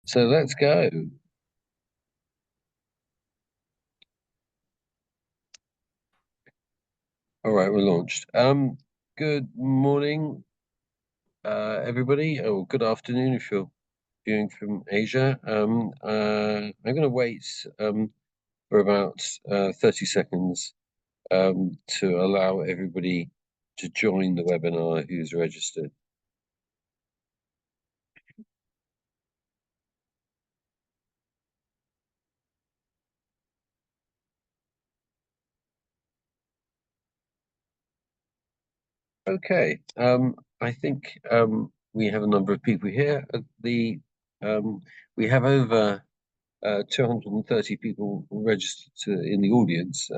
So let's go. All right, we're launched. Good morning, everybody. Oh, good afternoon if you're viewing from Asia. I'm going to wait for about 30 seconds to allow everybody to join the webinar who's registered. Okay, I think we have a number of people here. We have over 230 people registered in the audience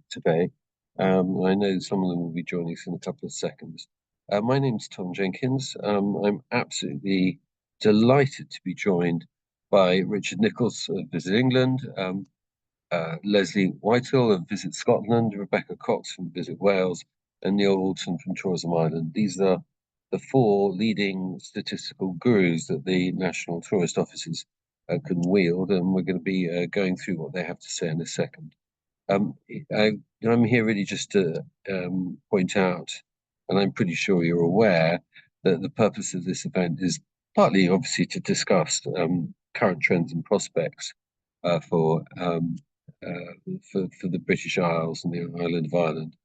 today. I know some of them will be joining us in a couple of seconds. My name's Tom Jenkins. I'm absolutely delighted to be joined by Richard Nicholls of VisitEngland, Lesley Whitehill of VisitScotland, Rebecca Cox from Visit Wales, and Neil Aulton from Tourism Ireland. These are the four leading statistical gurus that the National Tourist Offices can wield, and we're going to be going through what they have to say in a second. I'm here really just to point out, and I'm pretty sure you're aware, that the purpose of this event is partly obviously to discuss current trends and prospects for the British Isles and the island of Ireland,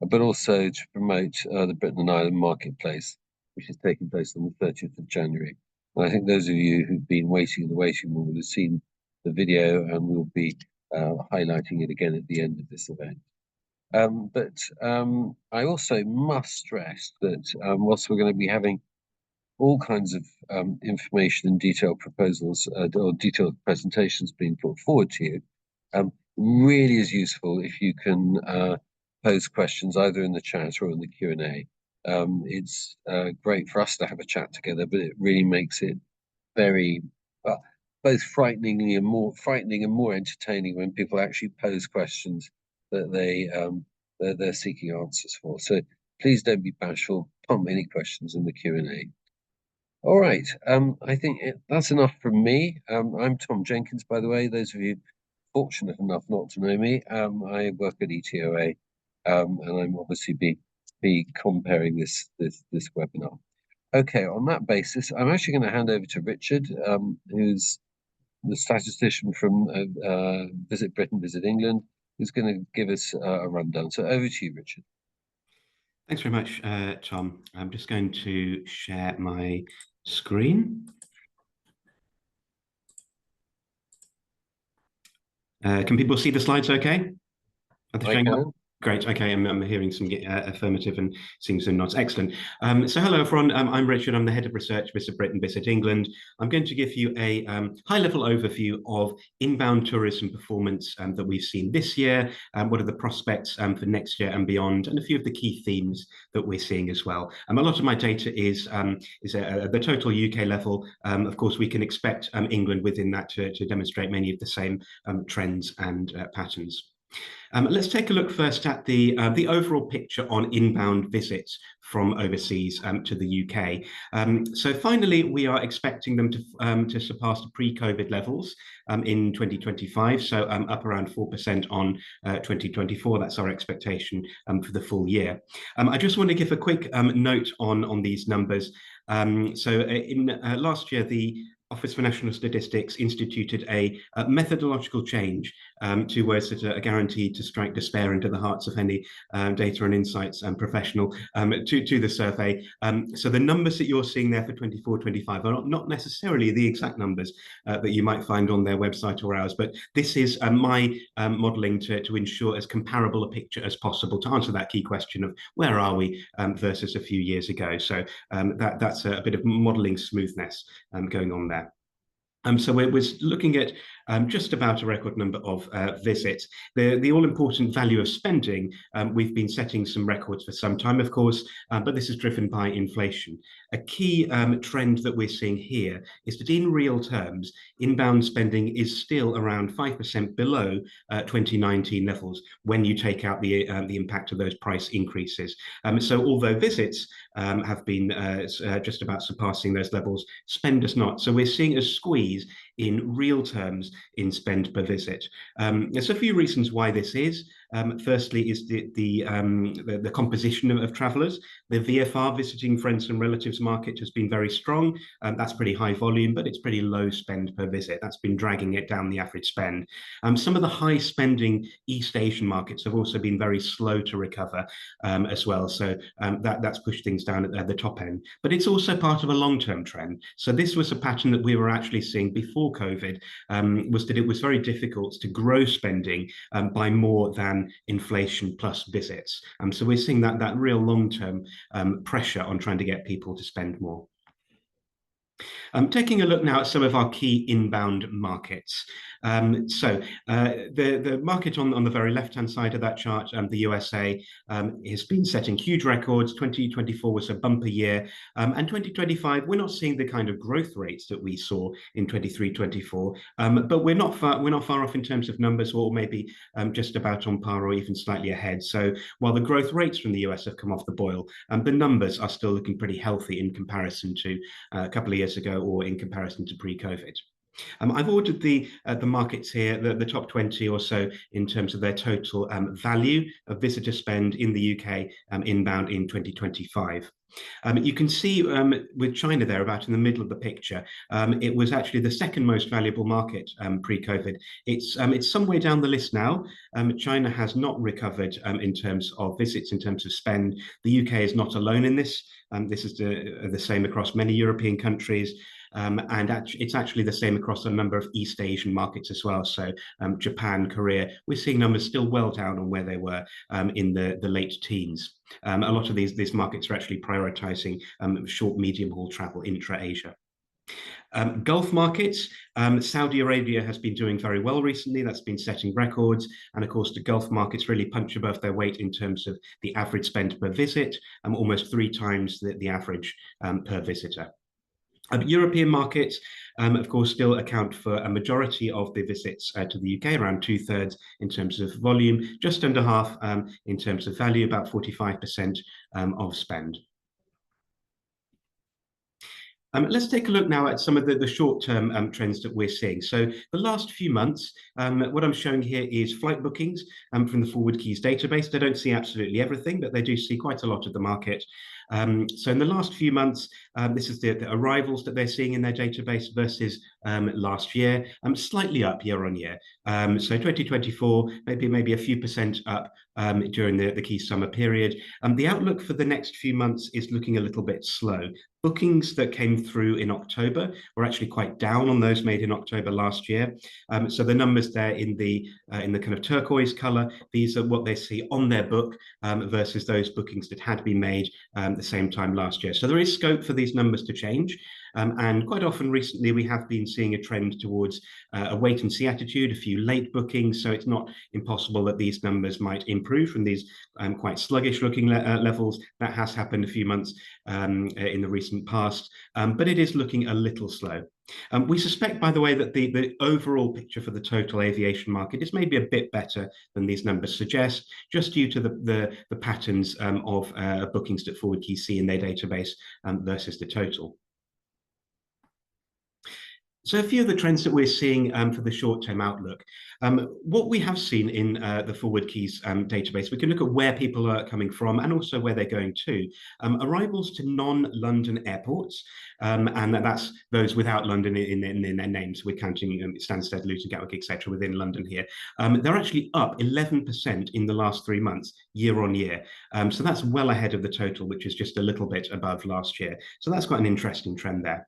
but also to promote the Britain and Ireland marketplace, which is taking place on the 30th of January. And I think those of you who've been waiting in the waiting room will have seen the video, and we'll be highlighting it again at the end of this event. I also must stress that whilst we're going to be having all kinds of information and detailed proposals or detailed presentations being put forward to you, really is useful if you can pose questions either in the chat or in the Q&A. It's great for us to have a chat together, but it really makes it very both frightening and more entertaining when people actually pose questions that they're seeking answers for. So please don't be bashful. Pump any questions in the Q&A. All right, I think that's enough from me. I'm Tom Jenkins, by the way. Those of you fortunate enough not to know me, I work at ETOA, and I'm obviously be comparing this webinar. Okay, on that basis, I'm actually going to hand over to Richard, who's the statistician from Visit Britain, Visit England, who's going to give us a rundown. So over to you, Richard. Thanks very much, Tom. I'm just going to share my screen. Can people see the slides okay? Are they showing up? Great. Okay, I'm hearing some affirmative and seeing some nods. Excellent. So hello, everyone. I'm Richard. I'm the head of research, Visit Britain, Visit England. I'm going to give you a high-level overview of inbound tourism performance that we've seen this year. What are the prospects for next year and beyond, and a few of the key themes that we're seeing as well. A lot of my data is at the total UK level. Of course, we can expect England within that to demonstrate many of the same trends and patterns. Let's take a look first at the overall picture on inbound visits from overseas to the UK. So finally, we are expecting them to surpass the pre-COVID levels in 2025, so up around 4% on 2024. That's our expectation for the full year. I just want to give a quick note on these numbers. So in last year, the Office for National Statistics instituted a methodological change to words that are guaranteed to strike despair into the hearts of any data and insights professional to the survey. So the numbers that you're seeing there for 24-25 are not necessarily the exact numbers that you might find on their website or ours, but this is my modelling to ensure as comparable a picture as possible to answer that key question of where are we versus a few years ago. So that's a bit of modelling smoothness going on there. So we're looking at just about a record number of visits. The all-important value of spending, we've been setting some records for some time, of course, but this is driven by inflation. A key trend that we're seeing here is that in real terms, inbound spending is still around 5% below 2019 levels when you take out the impact of those price increases. So although visits have been just about surpassing those levels, spend does not. So we're seeing a squeeze in real terms in spend per visit. There's a few reasons why this is. Firstly, is the composition of travellers. The VFR, visiting friends and relatives market, has been very strong. That's pretty high volume, but it's pretty low spend per visit. That's been dragging it down the average spend. Some of the high spending East Asian markets have also been very slow to recover as well. So that's pushed things down at the top end. But it's also part of a long-term trend. So this was a pattern that we were actually seeing before COVID, was that it was very difficult to grow spending by more than inflation plus visits. So we're seeing that real long-term pressure on trying to get people to spend more. Taking a look now at some of our key inbound markets. The market on the very left-hand side of that chart, the USA, has been setting huge records. 2024 was a bumper year, and 2025 we're not seeing the kind of growth rates that we saw in 23-24, but we're not far off in terms of numbers, or maybe just about on par or even slightly ahead. So while the growth rates from the US have come off the boil, the numbers are still looking pretty healthy in comparison to a couple of years ago or in comparison to pre-COVID. I've ordered the markets here, the top 20 or so, in terms of their total value of visitor spend in the UK inbound in 2025. You can see with China there, about in the middle of the picture, it was actually the second most valuable market pre-COVID. It's somewhere down the list now. China has not recovered in terms of visits, in terms of spend. The UK is not alone in this. This is the same across many European countries. It's actually the same across a number of East Asian markets as well. So Japan, Korea, we're seeing numbers still well down on where they were in the late teens. A lot of these markets are actually prioritizing short, medium haul travel intra-Asia. Gulf markets, Saudi Arabia has been doing very well recently. That's been setting records. And of course, the Gulf markets really punch above their weight in terms of the average spend per visit, almost 3 times the average per visitor. European markets, of course, still account for a majority of the visits to the UK, around 2/3 in terms of volume, just under half in terms of value, about 45% of spend. Let's take a look now at some of the short-term trends that we're seeing. So the last few months, what I'm showing here is flight bookings from the Forward Keys database. They don't see absolutely everything, but they do see quite a lot of the market. So in the last few months, this is the arrivals that they're seeing in their database versus last year, slightly up year on year. So 2024, maybe a few percent up during the key summer period. The outlook for the next few months is looking a little bit slow. Bookings that came through in October were actually quite down on those made in October last year. So the numbers there in the kind of turquoise color, these are what they see on their book versus those bookings that had been made the same time last year. So there is scope for these numbers to change. And quite often recently, we have been seeing a trend towards a wait and see attitude, a few late bookings. So it's not impossible that these numbers might improve from these quite sluggish looking levels. That has happened a few months in the recent past, but it is looking a little slow. We suspect, by the way, that the overall picture for the total aviation market is maybe a bit better than these numbers suggest, just due to the patterns of bookings that Forward Keys see in their database versus the total. So a few of the trends that we're seeing for the short-term outlook. What we have seen in the Forward Keys database, we can look at where people are coming from and also where they're going to. Arrivals to non-London airports, and that's those without London in their names. We're counting Stansted, Luton, Gatwick, etc. within London here. They're actually up 11% in the last 3 months, year on year. So that's well ahead of the total, which is just a little bit above last year. So that's quite an interesting trend there.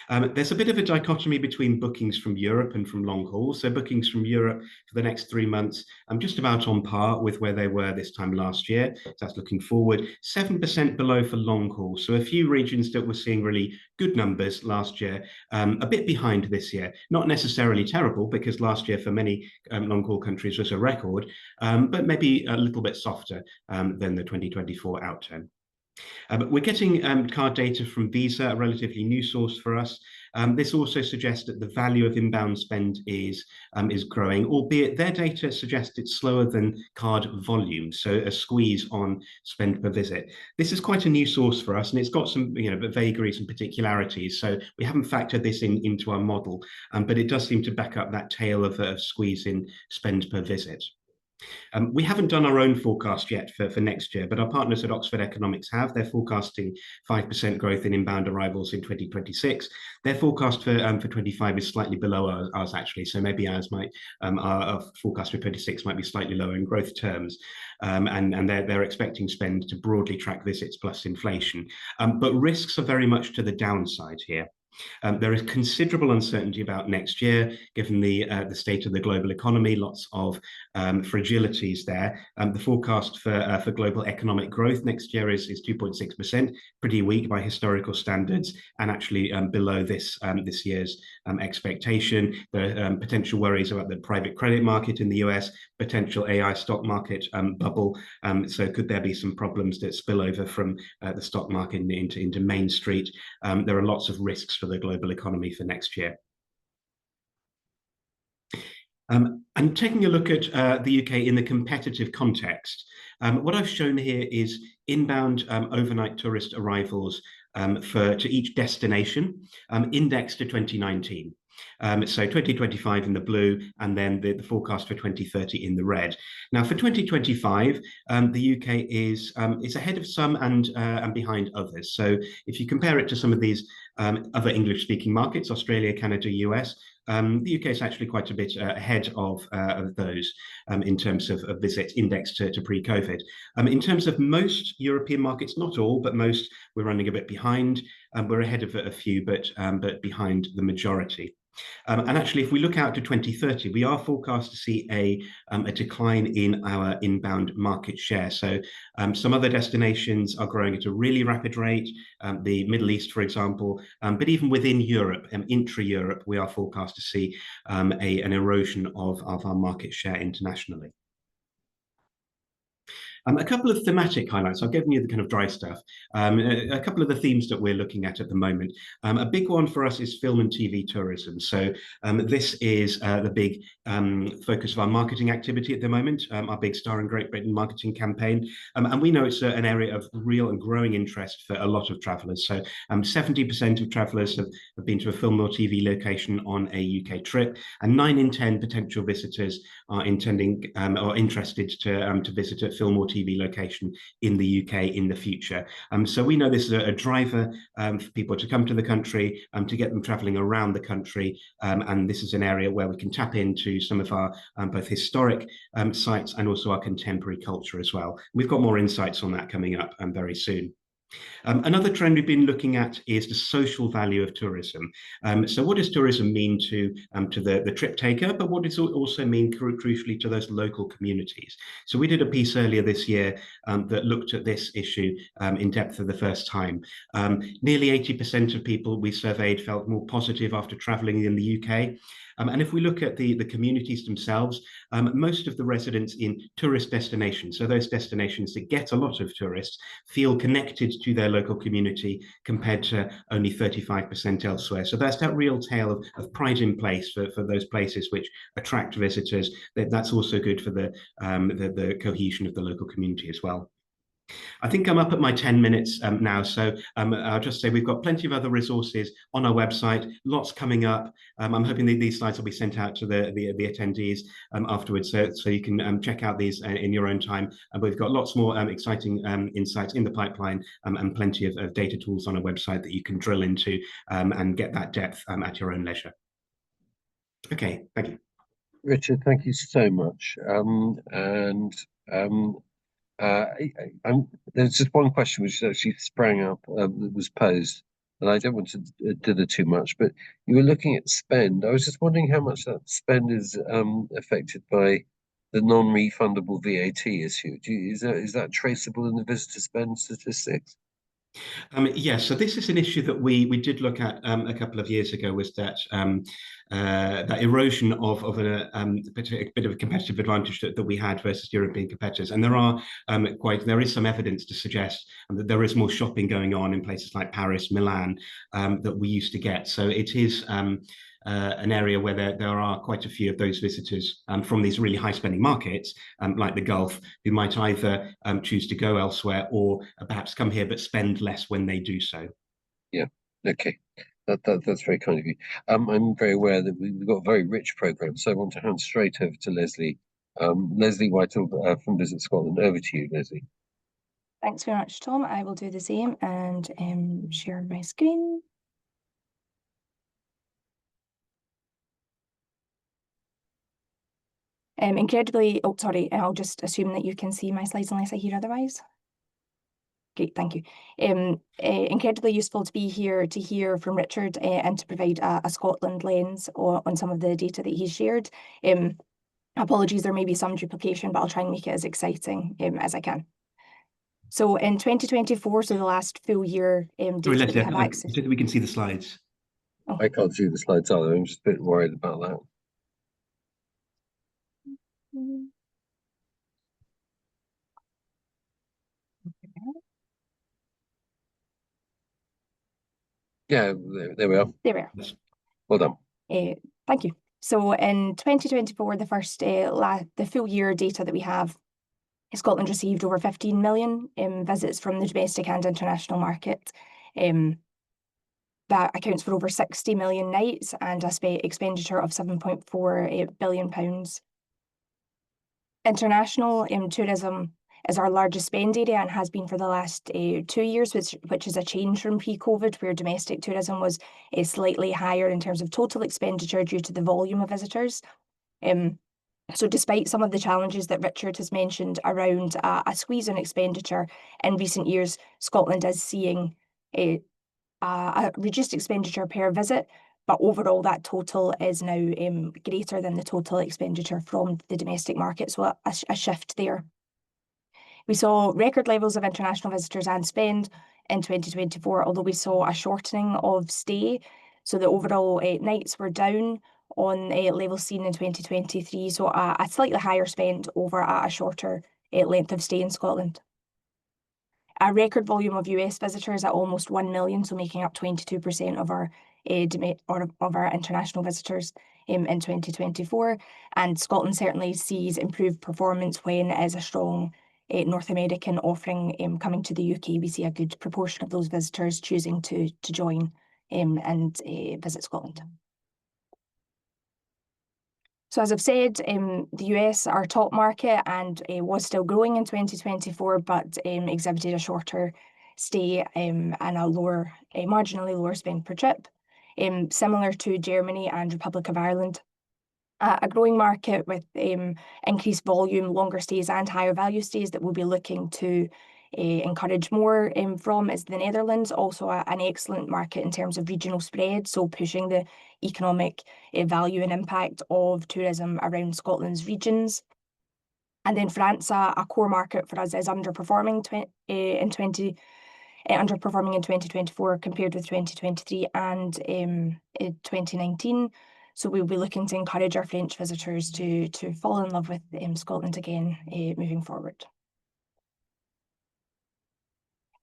There's a bit of a dichotomy between bookings from Europe and from long haul. So bookings from Europe for the next 3 months, just about on par with where they were this time last year. So that's looking forward. 7% below for long haul. So a few regions that were seeing really good numbers last year, a bit behind this year. Not necessarily terrible, because last year for many long haul countries was a record, but maybe a little bit softer than the 2024 outturn. We're getting card data from Visa, a relatively new source for us. This also suggests that the value of inbound spend is growing, albeit their data suggests it's slower than card volume, so a squeeze on spend per visit. This is quite a new source for us, and it's got some vagaries and particularities, so we haven't factored this into our model, but it does seem to back up that tale of squeeze in spend per visit. We haven't done our own forecast yet for next year, but our partners at Oxford Economics have. They're forecasting 5% growth in inbound arrivals in 2026. Their forecast for 25 is slightly below ours actually, so maybe ours might our forecast for 26 might be slightly lower in growth terms, and they're expecting spend to broadly track visits plus inflation, but risks are very much to the downside here. There is considerable uncertainty about next year, given the state of the global economy, lots of fragilities there. The forecast for global economic growth next year is 2.6%, pretty weak by historical standards, and actually below this year's expectation. There are potential worries about the private credit market in the US, potential AI stock market bubble. So could there be some problems that spill over from the stock market into Main Street? There are lots of risks for the global economy for next year. And taking a look at the UK in the competitive context, what I've shown here is inbound overnight tourist arrivals to each destination indexed to 2019. So 2025 in the blue, and then the forecast for 2030 in the red. Now, for 2025, the UK is ahead of some and behind others. So if you compare it to some of these other English-speaking markets, Australia, Canada, US, the UK is actually quite a bit ahead of those in terms of visits indexed to pre-COVID. In terms of most European markets, not all, but most, we're running a bit behind. We're ahead of a few, but behind the majority. And actually, if we look out to 2030, we are forecast to see a decline in our inbound market share. So some other destinations are growing at a really rapid rate, the Middle East, for example, but even within Europe, intra-Europe, we are forecast to see an erosion of our market share internationally. A couple of thematic highlights. I've given you the kind of dry stuff. A couple of the themes that we're looking at the moment. A big one for us is film and TV tourism. So this is the big focus of our marketing activity at the moment, our big Star in Great Britain marketing campaign. And we know it's an area of real and growing interest for a lot of travellers. So 70% of travellers have been to a film or TV location on a UK trip, and 9 in 10 potential visitors are intending or interested to visit a film or TV location in the UK in the future. So we know this is a driver for people to come to the country, to get them travelling around the country, and this is an area where we can tap into some of our both historic sites and also our contemporary culture as well. We've got more insights on that coming up very soon. Another trend we've been looking at is the social value of tourism. So what does tourism mean to the trip taker, but what does it also mean crucially to those local communities? So we did a piece earlier this year that looked at this issue in depth for the first time. Nearly 80% of people we surveyed felt more positive after travelling in the UK. And if we look at the communities themselves, most of the residents in tourist destinations, so those destinations that get a lot of tourists, feel connected to their local community compared to only 35% elsewhere. So that's that real tale of pride in place for those places which attract visitors. That's also good for the cohesion of the local community as well. I think I'm up at my 10 minutes now, so I'll just say we've got plenty of other resources on our website, lots coming up. I'm hoping that these slides will be sent out to the attendees afterwards, so you can check out these in your own time. But we've got lots more exciting insights in the pipeline and plenty of data tools on our website that you can drill into and get that depth at your own leisure. Okay, thank you. Richard, thank you so much. There's just one question which actually sprang up that was posed, and I don't want to dither too much, but you were looking at spend. I was just wondering how much that spend is affected by the non-refundable VAT issue. Is that traceable in the visitor spend statistics? Yes, so this is an issue that we did look at a couple of years ago, was that that erosion of a bit of a competitive advantage that we had versus European competitors. And there is some evidence to suggest that there is more shopping going on in places like Paris, Milan, that we used to get. So it is an area where there are quite a few of those visitors from these really high spending markets, like the Gulf, who might either choose to go elsewhere or perhaps come here but spend less when they do so. Yeah, okay. That's very kind of you. I'm very aware that we've got a very rich programme, so I want to hand straight over to Lesley. Lesley Whitehill from Visit Scotland. Over to you, Lesley. Thanks very much, Tom. I will do the same and share my screen. Sorry, I'll just assume that you can see my slides unless I hear otherwise. Great, thank you. Incredibly useful to be here to hear from Richard and to provide a Scotland lens on some of the data that he's shared. Apologies, there may be some duplication, but I'll try and make it as exciting as I can. So in 2024, so the last full year data that we have access. We can see the slides. Oh. I can't see the slides either. I'm just a bit worried about that. Yeah, there we are. There we are. Well done. Thank you. So in 2024, the full year data that we have, Scotland received over 15 million visits from the domestic and international market. That accounts for over 60 million nights and a expenditure of £7.4 billion. International tourism is our largest spend area and has been for the last 2 years, which is a change from pre-COVID, where domestic tourism was slightly higher in terms of total expenditure due to the volume of visitors. So despite some of the challenges that Richard has mentioned around a squeeze on expenditure in recent years, Scotland is seeing a reduced expenditure per visit, but overall that total is now greater than the total expenditure from the domestic market, so a shift there. We saw record levels of international visitors and spend in 2024, although we saw a shortening of stay, so the overall nights were down on levels seen in 2023, so a slightly higher spend over a shorter length of stay in Scotland. A record volume of US visitors at almost 1 million, so making up 22% of our international visitors in 2024. And Scotland certainly sees improved performance when it is a strong North American offering coming to the UK. We see a good proportion of those visitors choosing to join and visit Scotland. So as I've said, the US, our top market, and was still growing in 2024, but exhibited a shorter stay and a marginally lower spend per trip, similar to Germany and Republic of Ireland. A growing market with increased volume, longer stays and higher value stays that we'll be looking to encourage more from is the Netherlands, also an excellent market in terms of regional spread, so pushing the economic value and impact of tourism around Scotland's regions. And then France, a core market for us, is underperforming in 2024 compared with 2023 and 2019. So we'll be looking to encourage our French visitors to fall in love with Scotland again moving forward.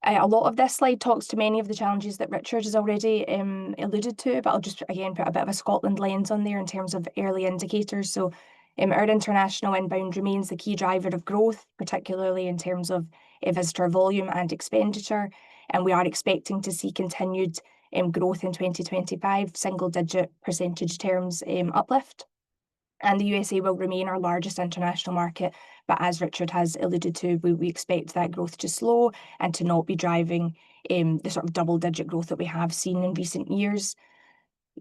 A lot of this slide talks to many of the challenges that Richard has already alluded to, but I'll just again put a bit of a Scotland lens on there in terms of early indicators. So our international inbound remains the key driver of growth, particularly in terms of visitor volume and expenditure, and we are expecting to see continued growth in 2025, single-digit percentage terms uplift. And the USA will remain our largest international market, but as Richard has alluded to, we expect that growth to slow and to not be driving the sort of double-digit growth that we have seen in recent years.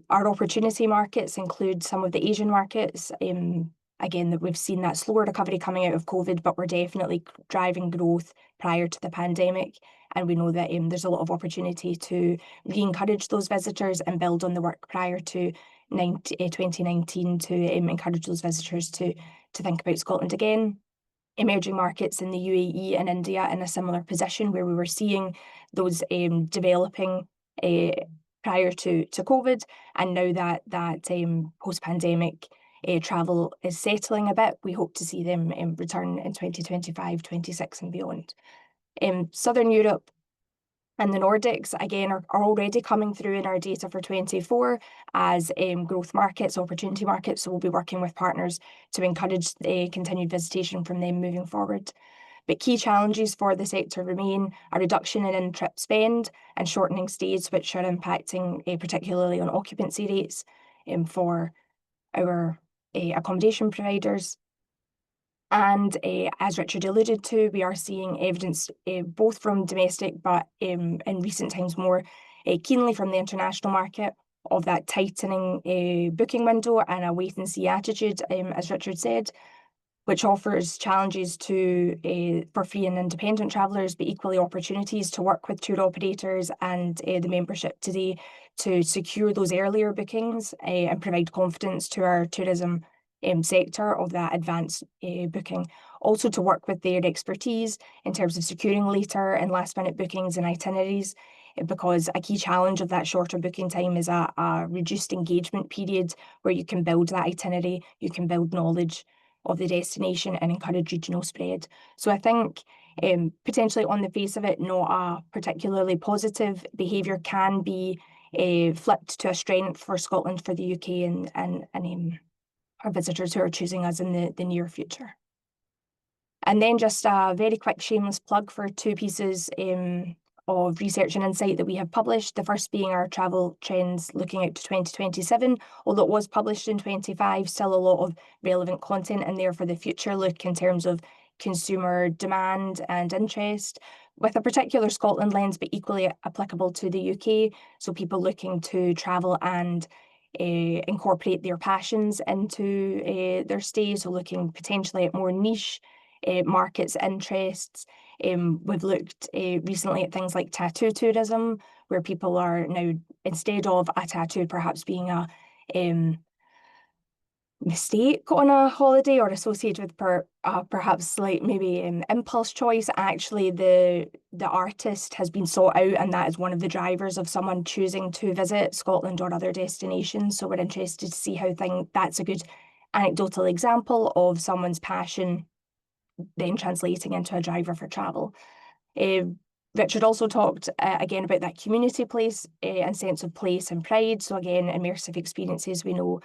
Our opportunity markets include some of the Asian markets. Again, that we've seen that slower recovery coming out of COVID, but we're definitely driving growth prior to the pandemic. And we know that there's a lot of opportunity to re-encourage those visitors and build on the work prior to 2019 to encourage those visitors to think about Scotland again. emerging markets in the UAE and India in a similar position, where we were seeing those developing prior to COVID, and now that post-pandemic travel is settling a bit, we hope to see them return in 2025, 26 and beyond. Southern Europe and the Nordics, again, are already coming through in our data for 24 as growth markets, opportunity markets. So we'll be working with partners to encourage continued visitation from them moving forward. But key challenges for the sector remain a reduction in in-trip spend and shortening stays, which are impacting particularly on occupancy rates for our accommodation providers. And as Richard alluded to, we are seeing evidence both from domestic, but in recent times more keenly from the international market, of that tightening booking window and a wait-and-see attitude, as Richard said, which offers challenges for free and independent travellers, but equally opportunities to work with tour operators and the membership today to secure those earlier bookings and provide confidence to our tourism sector of that advanced booking. Also to work with their expertise in terms of securing later and last minute bookings and itineraries, because a key challenge of that shorter booking time is a reduced engagement period where you can build that itinerary, you can build knowledge of the destination and encourage regional spread. So I think potentially on the face of it, not a particularly positive behaviour can be flipped to a strength for Scotland, for the UK and our visitors who are choosing us in the near future. And then just a very quick shameless plug for two pieces of research and insight that we have published. The first being our travel trends looking out to 2027, although it was published in 25, still a lot of relevant content in there for the future look in terms of consumer demand and interest, with a particular Scotland lens, but equally applicable to the UK. So people looking to travel and incorporate their passions into their stay, so looking potentially at more niche markets, interests. We've looked recently at things like tattoo tourism, where people are now, instead of a tattoo perhaps being a mistake on a holiday or associated with perhaps like maybe impulse choice, actually the artist has been sought out, and that is one of the drivers of someone choosing to visit Scotland or other destinations. So we're interested to see how that's a good anecdotal example of someone's passion then translating into a driver for travel. Richard also talked again about that community place and sense of place and pride. So again, immersive experiences, we know,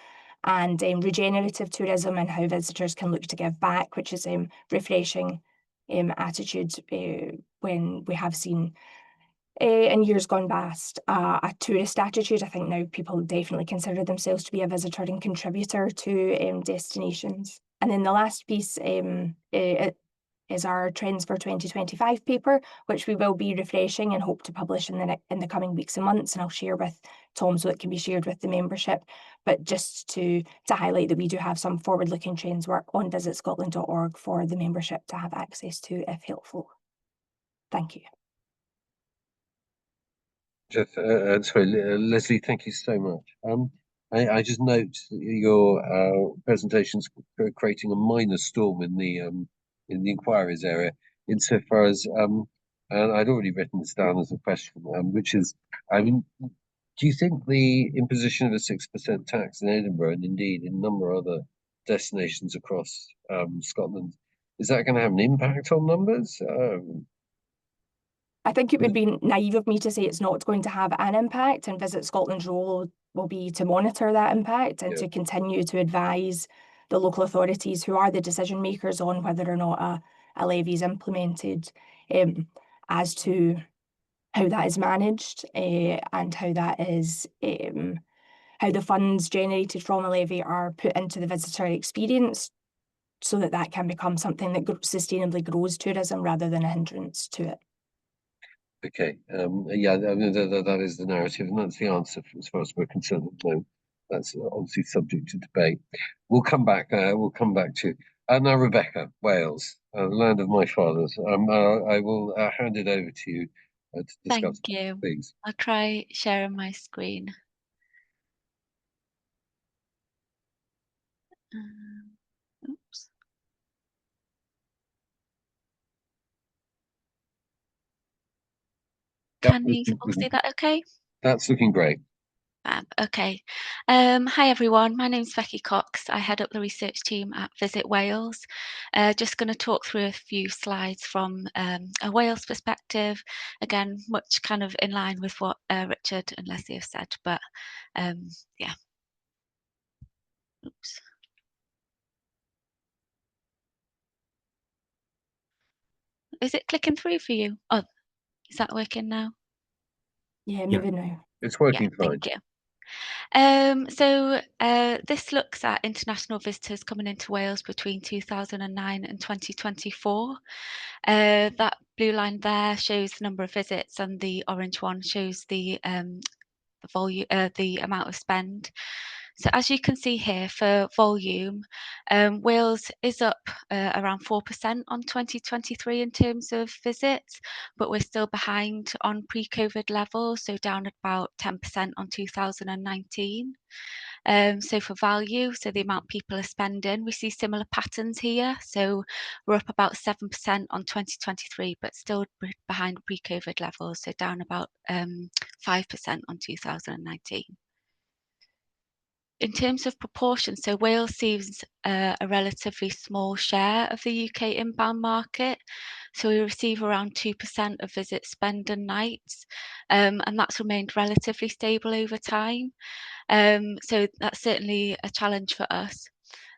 and regenerative tourism and how visitors can look to give back, which is refreshing attitude when we have seen in years gone past a tourist attitude. I think now people definitely consider themselves to be a visitor and contributor to destinations. And then the last piece is our Trends for 2025 paper, which we will be refreshing and hope to publish in the coming weeks and months, and I'll share with Tom so it can be shared with the membership. But just to highlight that we do have some forward-looking trends work on VisitScotland.org for the membership to have access to if helpful. Thank you. Jeff, sorry, Lesley, thank you so much. I just note that your presentation's creating a minor storm in the inquiries area, insofar as and I'd already written this down as a question, which is, I mean, do you think the imposition of a 6% tax in Edinburgh, and indeed in a number of other destinations across Scotland, is that going to have an impact on numbers? I think it would be naive of me to say it's not going to have an impact, and Visit Scotland's role will be to monitor that impact and to continue to advise the local authorities, who are the decision makers on whether or not a levy is implemented, as to how that is managed and how that is how the funds generated from a levy are put into the visitor experience, so that can become something that sustainably grows tourism rather than a hindrance to it. Okay, yeah, I mean, that is the narrative, and that's the answer as far as we're concerned. No, that's obviously subject to debate. We'll come back. We'll come back to now, Rebecca, Wales, land of my fathers. I will hand it over to you to discuss. Thank you. Please. I'll try sharing my screen. Oops. Can you all see that okay? That's looking great. Okay. Hi everyone, my name's Becky Cox. I head up the research team at Visit Wales. Just going to talk through a few slides from a Wales perspective. Again, much kind of in line with what Richard and Lesley have said, but yeah. Oops. Is it clicking through for you? Oh, is that working now? Yeah, moving now. It's working fine. Thank you. So this looks at international visitors coming into Wales between 2009 and 2024. That blue line there shows the number of visits, and the orange one shows the volume, the amount of spend. So as you can see here, for volume, Wales is up around 4% on 2023 in terms of visits, but we're still behind on pre-COVID levels, so down about 10% on 2019. So for value, so the amount people are spending, we see similar patterns here. So we're up about 7% on 2023, but still behind pre-COVID levels, so down about 5% on 2019. In terms of proportion, so Wales sees a relatively small share of the UK inbound market. So we receive around 2% of visits spend and nights, and that's remained relatively stable over time. So that's certainly a challenge for us.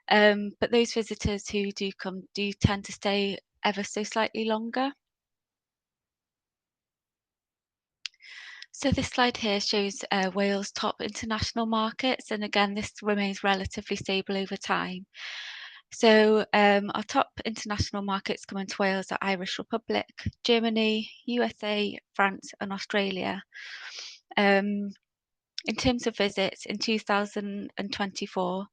But those visitors who do come do tend to stay ever so slightly longer. So this slide here shows Wales' top international markets, and again, this remains relatively stable over time. So our top international markets coming to Wales are Irish Republic, Germany, USA, France, and Australia. In terms of visits, in 2024,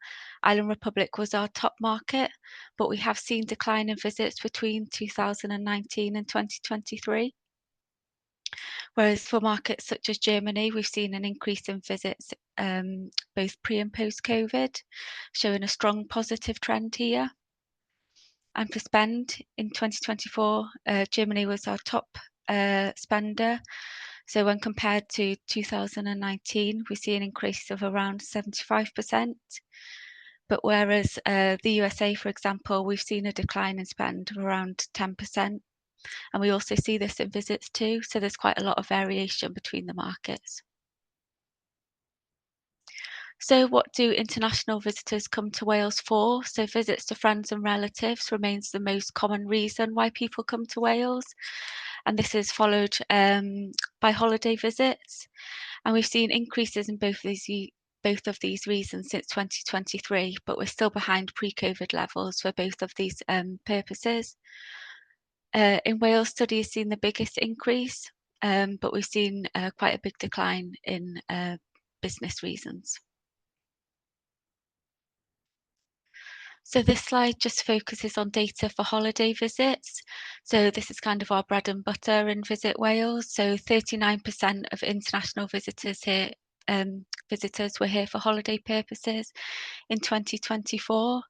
Ireland Republic was our top market, but we have seen decline in visits between 2019 and 2023. Whereas for markets such as Germany, we've seen an increase in visits both pre and post-COVID, showing a strong positive trend here. And for spend in 2024, Germany was our top spender. So when compared to 2019, we see an increase of around 75%. But whereas the USA, for example, we've seen a decline in spend of around 10%. And we also see this in visits too. So there's quite a lot of variation between the markets. So what do international visitors come to Wales for? So visits to friends and relatives remains the most common reason why people come to Wales. And this is followed by holiday visits. And we've seen increases in both of these reasons since 2023, but we're still behind pre-COVID levels for both of these purposes. In Wales, study has seen the biggest increase, but we've seen quite a big decline in business reasons. So this slide just focuses on data for holiday visits. So this is kind of our bread and butter in Visit Wales. So 39% of international visitors here, visitors were here for holiday purposes in 2024.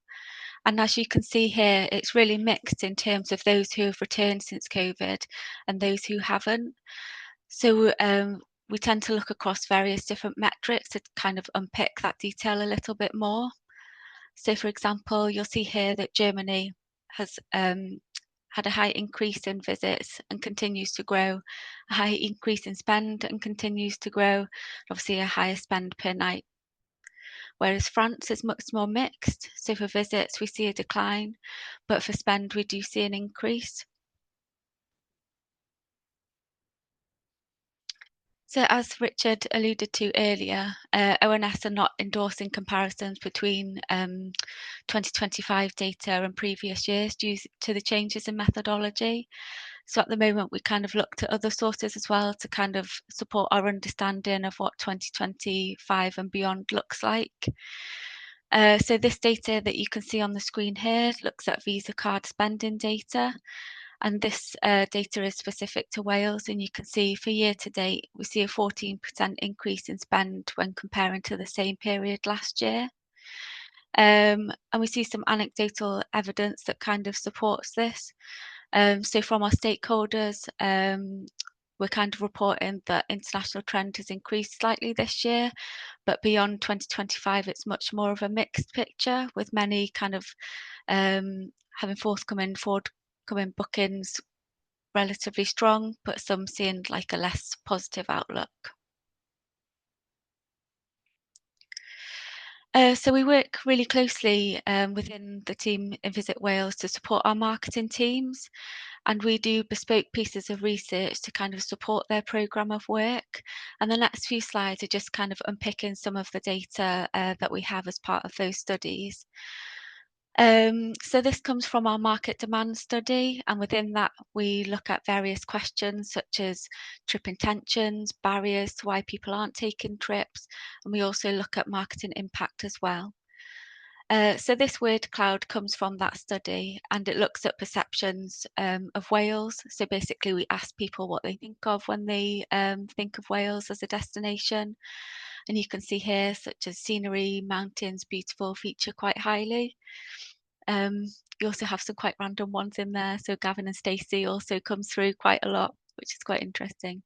And as you can see here, it's really mixed in terms of those who have returned since COVID and those who haven't. So we tend to look across various different metrics to kind of unpick that detail a little bit more. So for example, you'll see here that Germany has had a high increase in visits and continues to grow, a high increase in spend and continues to grow, obviously a higher spend per night. Whereas France is much more mixed. So for visits, we see a decline, but for spend, we do see an increase. So as Richard alluded to earlier, ONS are not endorsing comparisons between 2025 data and previous years due to the changes in methodology. So at the moment, we kind of looked at other sources as well to kind of support our understanding of what 2025 and beyond looks like. So this data that you can see on the screen here looks at Visa card spending data. And this data is specific to Wales, and you can see for year to date, we see a 14% increase in spend when comparing to the same period last year. And we see some anecdotal evidence that kind of supports this. So from our stakeholders, we're kind of reporting that international trend has increased slightly this year, but beyond 2025, it's much more of a mixed picture, with many kind of having forthcoming bookings relatively strong, but some seeing like a less positive outlook. So we work really closely within the team in Visit Wales to support our marketing teams, and we do bespoke pieces of research to kind of support their programme of work. And the next few slides are just kind of unpicking some of the data that we have as part of those studies. So this comes from our market demand study, and within that we look at various questions such as trip intentions, barriers to why people aren't taking trips, and we also look at marketing impact as well. So this word cloud comes from that study, and it looks at perceptions of Wales. So basically we ask people what they think of when they think of Wales as a destination. And you can see here, such as scenery, mountains, beautiful, feature quite highly. You also have some quite random ones in there. So Gavin and Stacey also comes through quite a lot, which is quite interesting.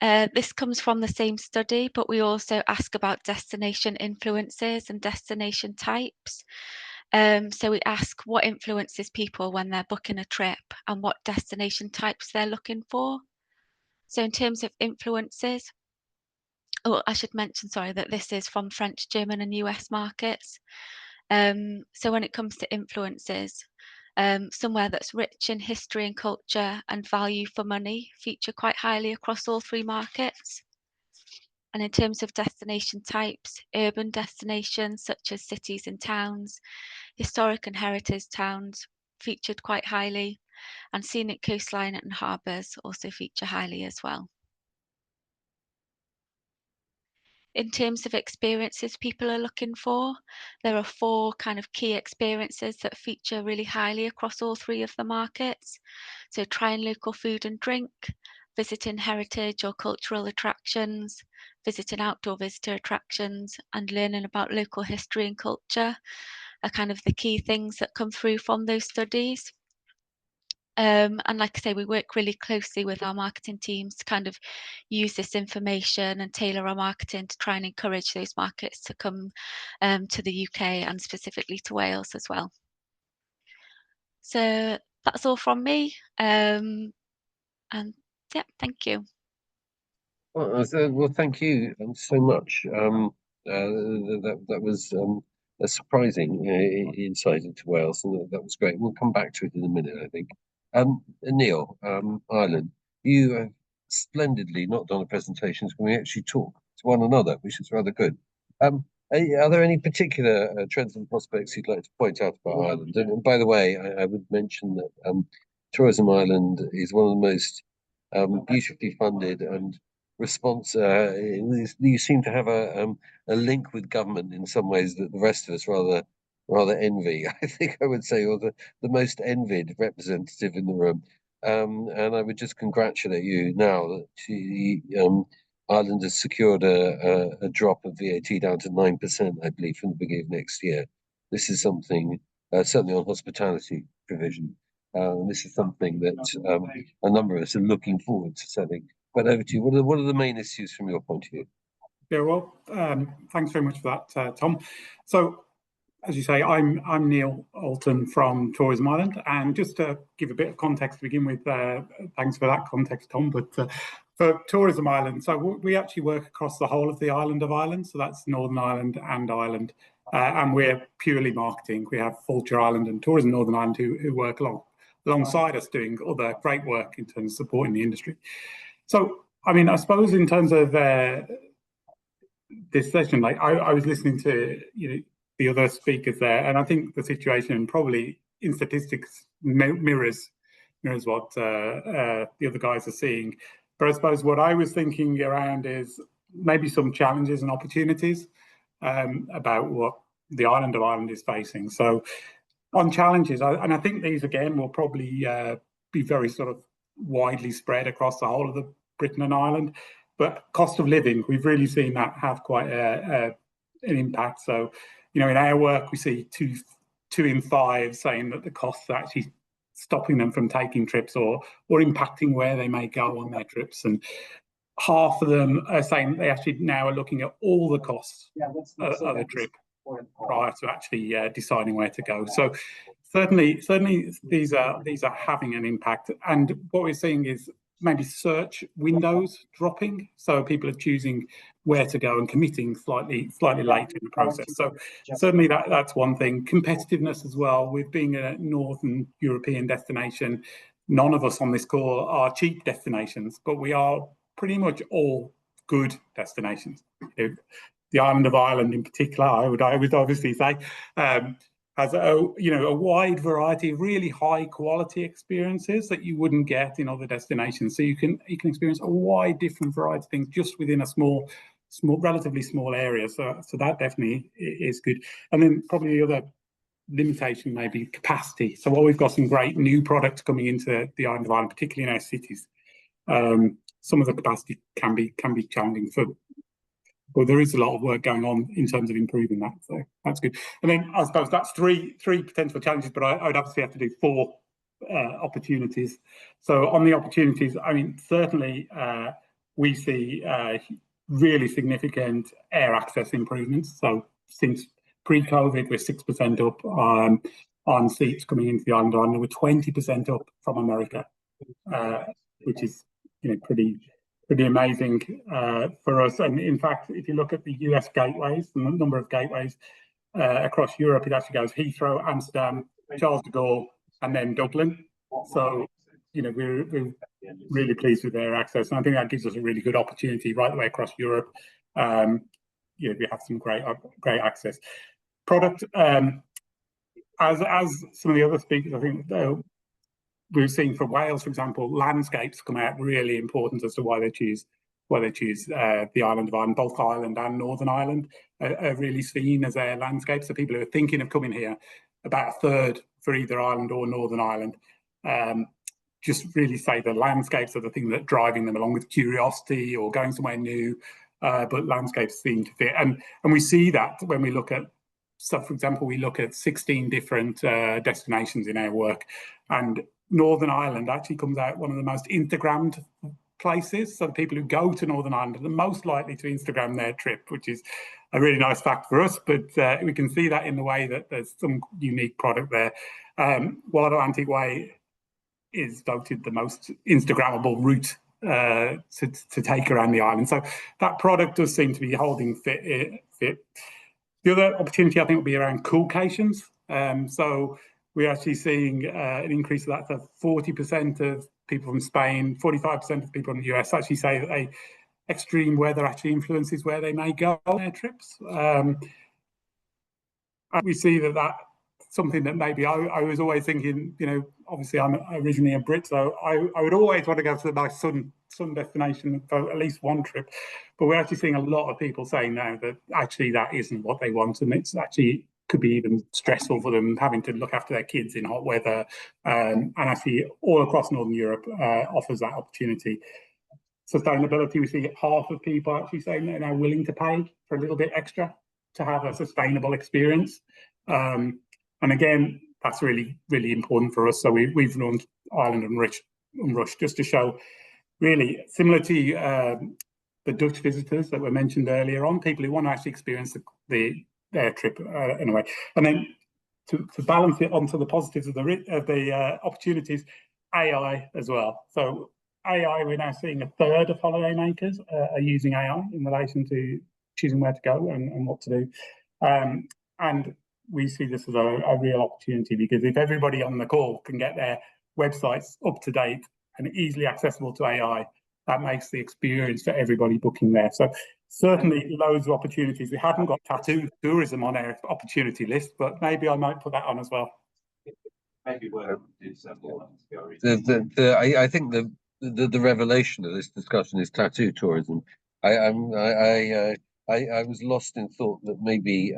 This comes from the same study, but we also ask about destination influences and destination types. So we ask what influences people when they're booking a trip and what destination types they're looking for. So in terms of influences, oh, I should mention, sorry, that this is from French, German and US markets. So when it comes to influences, somewhere that's rich in history and culture and value for money feature quite highly across all three markets. And in terms of destination types, urban destinations such as cities and towns, historic and heritage towns featured quite highly, and scenic coastline and harbours also feature highly as well. In terms of experiences people are looking for, there are 4 kind of key experiences that feature really highly across all 3 of the markets. So trying local food and drink, visiting heritage or cultural attractions, visiting outdoor visitor attractions, and learning about local history and culture are kind of the key things that come through from those studies. And like I say, we work really closely with our marketing teams to kind of use this information and tailor our marketing to try and encourage those markets to come to the UK and specifically to Wales as well. So that's all from me. And yeah, thank you. Well, thank you so much. That was a surprising insight into Wales, and that was great. We'll come back to it in a minute, I think. Neil, Ireland, you have splendidly not done a presentation when we actually talk to one another, which is rather good. Are there any particular trends and prospects you'd like to point out about Ireland? And by the way, I would mention that Tourism Ireland is one of the most beautifully funded and response. You seem to have a link with government in some ways that the rest of us rather envy. I think I would say you're the most envied representative in the room. And I would just congratulate you now that Ireland has secured a drop of VAT down to 9%, I believe, from the beginning of next year. This is something, certainly on hospitality provision. This is something that a number of us are looking forward to selling. But over to you. What are the main issues from your point of view? Yeah, well, thanks very much for that, Tom. So, as you say, I'm Neil Aulton from Tourism Ireland, and just to give a bit of context to begin with, thanks for that context, Tom. But for Tourism Ireland, so we actually work across the whole of the island of Ireland, so that's Northern Ireland and Ireland, and we're purely marketing. We have Vulture Ireland and Tourism Northern Ireland who work alongside us doing other great work in terms of supporting the industry. So, I mean, I suppose in terms of this session, like I was listening to the other speakers there, and I think the situation probably in statistics mirrors what the other guys are seeing. But I suppose what I was thinking around is maybe some challenges and opportunities about what the island of Ireland is facing. So on challenges, and I think these again will probably be very sort of widely spread across the whole of the Britain and Ireland. But cost of living, we've really seen that have quite an impact. So, in our work, we see two in 5 saying that the costs are actually stopping them from taking trips or impacting where they may go on their trips. And half of them are saying they actually now are looking at all the costs of a trip prior to actually deciding where to go. So certainly these are having an impact. And what we're seeing is maybe search windows dropping, so people are choosing where to go and committing slightly late in the process. So certainly that's one thing. Competitiveness as well. With being a Northern European destination, none of us on this call are cheap destinations, but we are pretty much all good destinations. The island of Ireland in particular, I would obviously say, has a wide variety of really high quality experiences that you wouldn't get in other destinations. So you can experience a wide different variety of things just within a relatively small area. So that definitely is good. And then probably the other limitation may be capacity. So while we've got some great new products coming into the island of Ireland, particularly in our cities, some of the capacity can be challenging. But there is a lot of work going on in terms of improving that, so that's good. And then I suppose that's three potential challenges, but I would obviously have to do 4 opportunities. So on the opportunities, I mean, certainly we see really significant air access improvements. So since pre-COVID, we're 6% up on seats coming into the island, and we're 20% up from America, which is pretty amazing for us. And in fact, if you look at the US gateways, the number of gateways across Europe, it actually goes Heathrow, Amsterdam, Charles de Gaulle, and then Dublin. So we're really pleased with their access, and I think that gives us a really good opportunity right the way across Europe. We have some great access. Product, as some of the other speakers, I think we're seeing from Wales, for example, landscapes come out really important as to why they choose the island of Ireland. Both Ireland and Northern Ireland are really seen as their landscapes. So people who are thinking of coming here, about a third for either Ireland or Northern Ireland, just really say the landscapes are the thing that driving them, along with curiosity or going somewhere new. But landscapes seem to fit, and we see that when we look at. So, for example, we look at 16 different destinations in our work, and Northern Ireland actually comes out one of the most Instagrammed places. So the people who go to Northern Ireland are the most likely to Instagram their trip, which is a really nice fact for us. But we can see that in the way that there's some unique product there. Wallardo Antique Way is voted the most Instagrammable route to take around the island. So that product does seem to be holding fit. The other opportunity, I think, will be around coolcations. So we're actually seeing an increase of that to 40% of people from Spain, 45% of people in the US actually say that extreme weather actually influences where they may go on their trips. And we see that's something that maybe I was always thinking, obviously I'm originally a Brit, so I would always want to go to the nice sun destination for at least one trip. But we're actually seeing a lot of people saying now that actually that isn't what they want, and it's actually could be even stressful for them having to look after their kids in hot weather. And actually all across Northern Europe offers that opportunity. Sustainability, we see half of people actually saying they're now willing to pay for a little bit extra to have a sustainable experience. And again, that's really, really important for us. So we've launched Ireland Unrushed just to show, really similar to the Dutch visitors that were mentioned earlier on, people who want to actually experience their trip in a way. And then to balance it onto the positives of the opportunities, AI as well. So AI, we're now seeing a third of holiday makers are using AI in relation to choosing where to go and what to do. And we see this as a real opportunity, because if everybody on the call can get their websites up to date and easily accessible to AI, that makes the experience for everybody booking there. So certainly loads of opportunities. We haven't got tattoo tourism on our opportunity list, but maybe I might put that on as well. Maybe we'll do something. I think the revelation of this discussion is tattoo tourism. I was lost in thought that maybe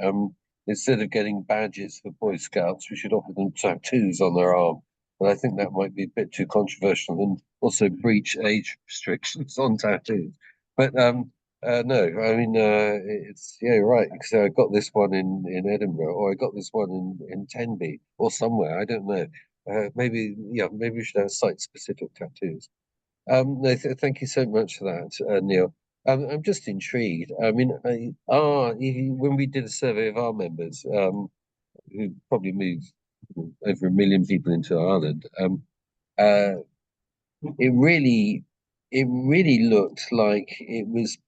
instead of getting badges for Boy Scouts, we should offer them tattoos on their arm. But I think that might be a bit too controversial and also breach age restrictions on tattoos. But no, I mean, it's, yeah, right. So I got this one in Edinburgh, or I got this one in Tenby or somewhere, I don't know. maybe we should have site-specific tattoos. No, thank you so much for that, Neil. I'm just intrigued. I mean, when we did a survey of our members, who probably moved over 1 million people into Ireland, it really looked like it was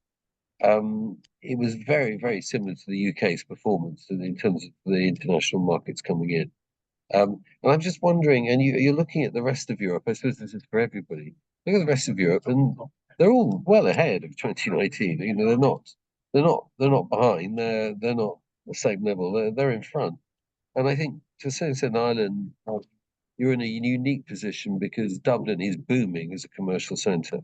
very, very similar to the UK's performance in terms of the international markets coming in. And I'm just wondering, and you're looking at the rest of Europe. I suppose this is for everybody. Look at the rest of Europe, and they're all well ahead of 2019. You know, they're not behind. They're not the same level. They're in front. And I think to a certain extent, Ireland, you're in a unique position because Dublin is booming as a commercial centre,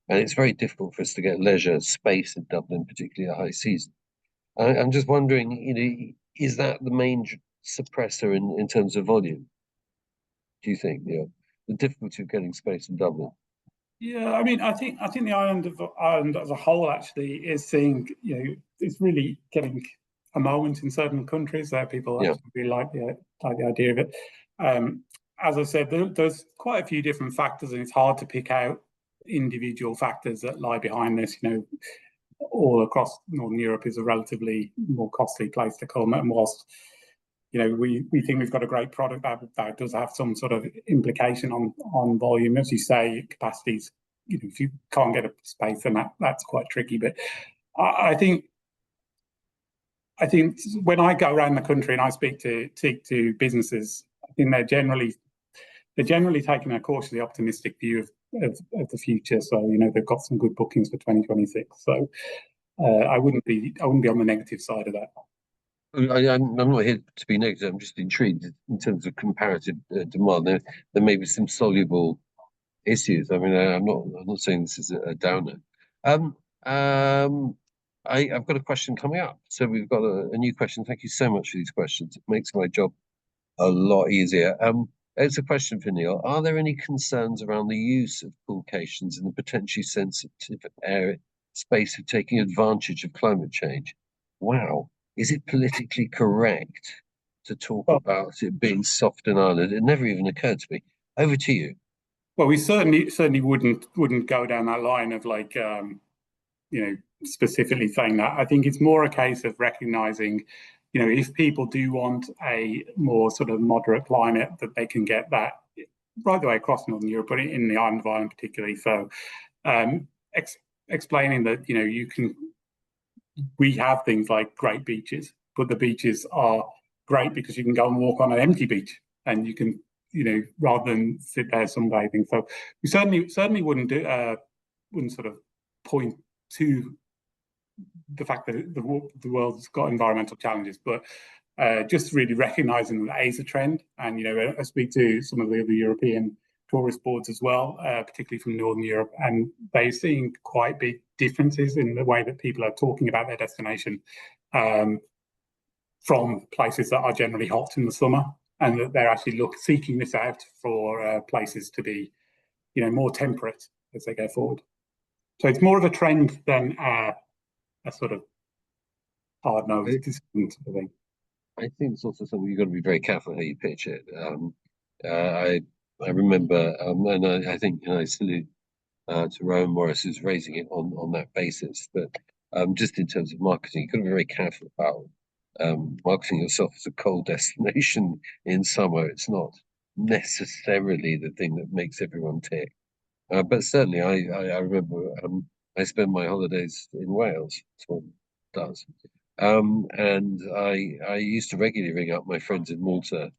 and it's very difficult for us to get leisure space in Dublin, particularly at high season. I'm just wondering, you know, is that the main suppressor in terms of volume? Do you think, you know, the difficulty of getting space in Dublin? Yeah, I mean, I think the Ireland as a whole actually is seeing, you know, it's really getting a moment in certain countries that people actually really like the idea of it. As I said, there's quite a few different factors, and it's hard to pick out individual factors that lie behind this. You know, all across Northern Europe is a relatively more costly place to come, and whilst, you know, we think we've got a great product that does have some sort of implication on volume. As you say, capacities, you know, if you can't get a space, then that's quite tricky. But I think when I go around the country and I speak to businesses, I think they're generally taking a cautiously optimistic view of the future. So, you know, they've got some good bookings for 2026. So I wouldn't be on the negative side of that. I'm not here to be negative. I'm just intrigued in terms of comparative demand. There may be some soluble issues. I mean, I'm not saying this is a downer. I've got a question coming up. So we've got a new question. Thank you so much for these questions. It makes my job a lot easier. It's a question for Neil. Are there any concerns around the use of poolcations in the potentially sensitive area space of taking advantage of climate change? Wow. Is it politically correct to talk about it being soft in Ireland? It never even occurred to me. Over to you. Well, we certainly wouldn't go down that line of like, you know, specifically saying that. I think it's more a case of recognising, you know, if people do want a more sort of moderate climate, that they can get that right the way across Northern Europe, but in the island of Ireland particularly. So, explaining that, you know, we have things like great beaches, but the beaches are great because you can go and walk on an empty beach, and you can, you know, rather than sit there sunbathing. So we certainly wouldn't sort of point to the fact that the world's got environmental challenges, but just really recognising that is a trend. And, you know, I speak to some of the other European tourist boards as well, particularly from Northern Europe, and they're seeing quite big differences in the way that people are talking about their destination from places that are generally hot in the summer, and that they're actually seeking this out for places to be, you know, more temperate as they go forward. So it's more of a trend than a sort of hard-nosed decision sort of thing. I think it's also something you've got to be very careful how you pitch it. I remember, and I think, you know, I salute to Rowan Morris who's raising it on that basis. But just in terms of marketing, you've got to be very careful about marketing yourself as a cold destination in summer. It's not necessarily the thing that makes everyone tick. But certainly, I remember I spent my holidays in Wales. That's what it does. And I used to regularly ring up my friends in Malta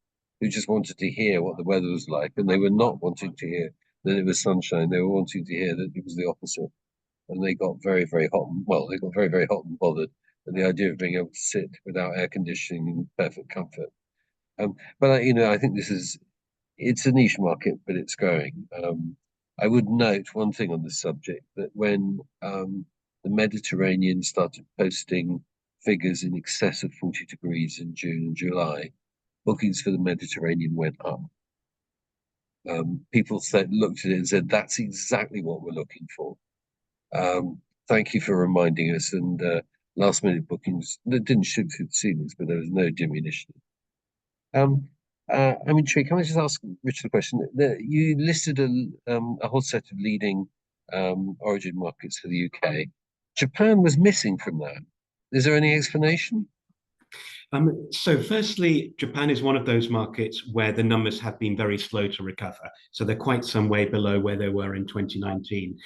who just wanted to hear what the weather was like, and they were not wanting to hear that it was sunshine. They were wanting to hear that it was the opposite, and they got very, very hot. They got very, very hot and bothered at the idea of being able to sit without air conditioning in perfect comfort. But you know, I think it's a niche market, but it's growing. I would note one thing on this subject, that when the Mediterranean started posting figures in excess of 40 degrees in June and July, bookings for the Mediterranean went up. People looked at it and said, that's exactly what we're looking for. Thank you for reminding us. And last minute bookings that didn't shoot through the ceilings, but there was no diminution. I'm intrigued. Can I just ask Richard a question? You listed a whole set of leading origin markets for the UK. Japan was missing from that. Is there any explanation? So firstly, Japan is one of those markets where the numbers have been very slow to recover. So they're quite some way below where they were in 2019.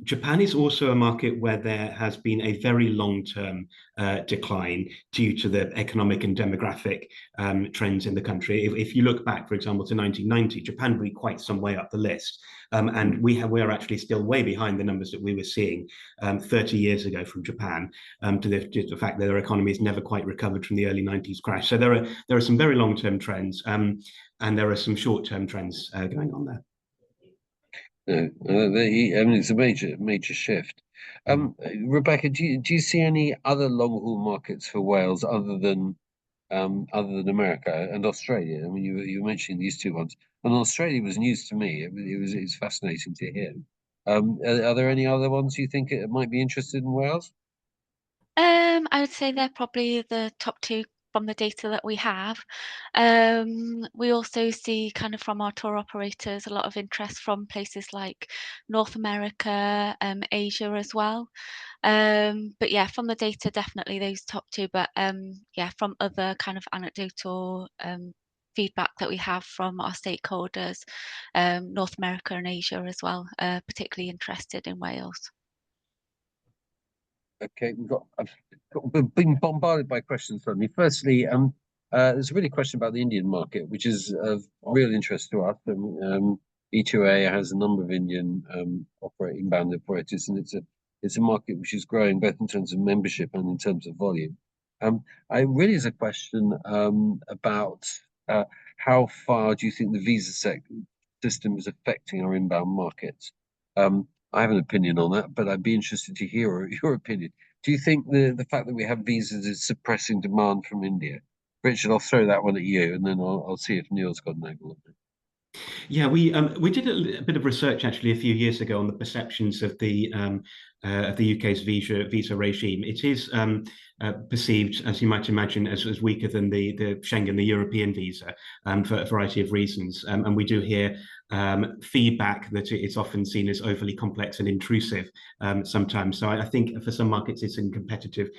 Japan is also a market where there has been a very long-term decline due to the economic and demographic trends in the country. If you look back, for example, to 1990, Japan would be quite some way up the list. And we are actually still way behind the numbers that we were seeing 30 years ago from Japan, to the fact that their economy has never quite recovered from the early 90s crash. So there are some very long-term trends, and there are some short-term trends going on there. I mean, it's a major shift. Rebecca, do you see any other long-haul markets for Wales other than America and Australia? I mean, you were mentioning these two ones, and Australia was news to me. It's fascinating to hear. Are there any other ones you think it might be interested in Wales? I would say they're probably the top two from the data that we have. We also see kind of from our tour operators a lot of interest from places like North America, Asia as well. But yeah, from the data, definitely those top two. But yeah, from other kind of anecdotal feedback that we have from our stakeholders, North America and Asia as well, particularly interested in Wales. Okay, we've been bombarded by questions suddenly. Firstly, there's really a question about the Indian market, which is of real interest to us. ETOA has a number of Indian inbound operators, and it's a market which is growing both in terms of membership and in terms of volume. I really is a question about how far do you think the visa system is affecting our inbound markets? I have an opinion on that, but I'd be interested to hear your opinion. Do you think the fact that we have visas is suppressing demand from India? Richard, I'll throw that one at you, and then I'll see if Neil's got an angle on it. Yeah, we did a bit of research actually a few years ago on the perceptions of the UK's visa regime. It is perceived, as you might imagine, as weaker than the Schengen, the European visa, for a variety of reasons. And we do hear feedback that it's often seen as overly complex and intrusive sometimes. So I think for some markets it's a competitive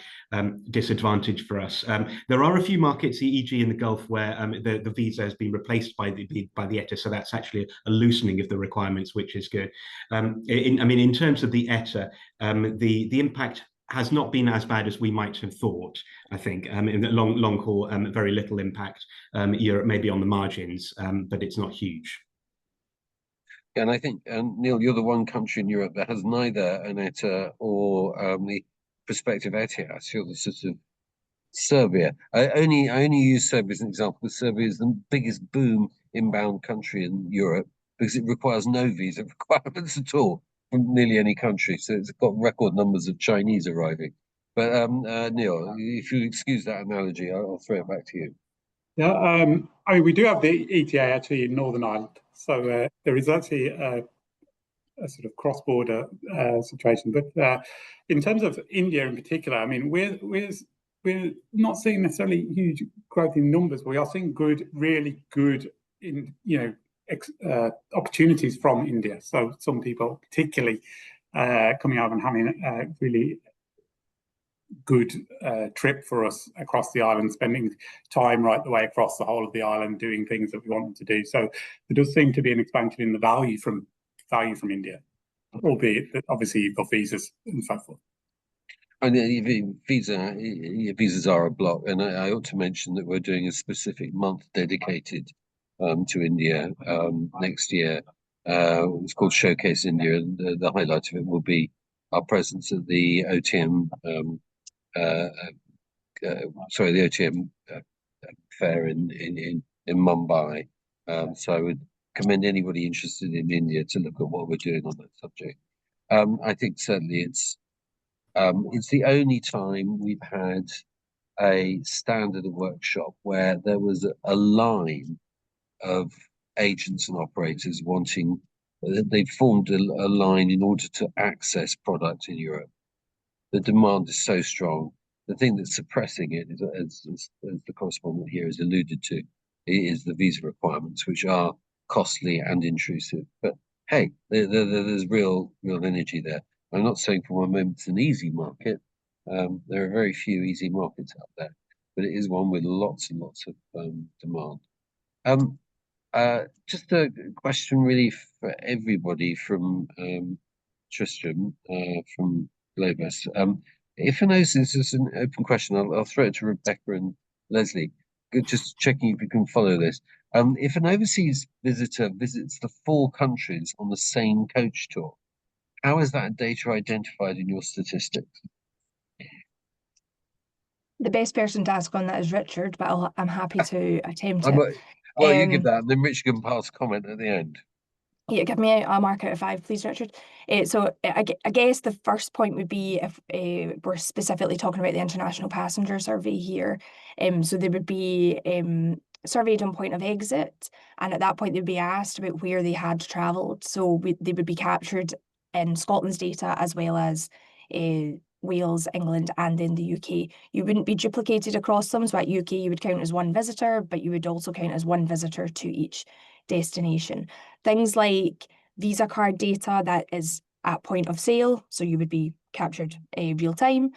disadvantage for us. There are a few markets, e.g. in the Gulf, where the visa has been replaced by the ETA, so that's actually a loosening of the requirements, which is good. In terms of the ETA, the impact has not been as bad as we might have thought, I think. In the long haul, very little impact. Europe maybe on the margins, but it's not huge. And I think, Neil, you're the one country in Europe that has neither an ETA or the prospective ETIAS. You're the sort of Serbia. I only use Serbia as an example because Serbia is the biggest boom inbound country in Europe because it requires no visa requirements at all from nearly any country. So it's got record numbers of Chinese arriving. But Neil, if you excuse that analogy, I'll throw it back to you. Yeah, I mean, we do have the ETA actually in Northern Ireland. So there is actually a sort of cross-border situation. But in terms of India in particular, I mean, we're not seeing necessarily huge growth in numbers, but we are seeing really good opportunities from India. So some people particularly coming out and having a really good trip for us across the island, spending time right the way across the whole of the island, doing things that we want them to do. So there does seem to be an expansion in the value from India, albeit that obviously you've got visas and so forth. And visas are a block, and I ought to mention that we're doing a specific month dedicated to India next year. It's called Showcase India, and the highlight of it will be our presence at the OTM the OTM fair in Mumbai. So I would commend anybody interested in India to look at what we're doing on that subject. I think certainly it's the only time we've had a standard workshop where there was a line of agents and operators wanting, they formed a line in order to access product in Europe. The demand is so strong. The thing that's suppressing it is, as the correspondent here has alluded to, is the visa requirements, which are costly and intrusive. But hey, there's real energy there. I'm not saying for one moment it's an easy market. There are very few easy markets out there, but it is one with lots and lots of demand. Just a question really for everybody from Tristram from Globus. If I know this is an open question, I'll throw it to Rebecca and Lesley. Just checking if you can follow this. If an overseas visitor visits the 4 countries on the same coach tour, how is that data identified in your statistics? The best person to ask on that is Richard, but I'm happy to attempt it. Well, you give that, and then Richard can pass comment at the end. Yeah, give me a mark out of 5, please, Richard. So I guess the first point would be if we're specifically talking about the international passenger survey here. So they would be surveyed on point of exit, and at that point they'd be asked about where they had travelled. So they would be captured in Scotland's data as well as Wales, England, and in the UK. You wouldn't be duplicated across them. So at UK you would count as 1 visitor, but you would also count as 1 visitor to each destination. Things like Visa card data that is at point of sale, so you would be captured real time.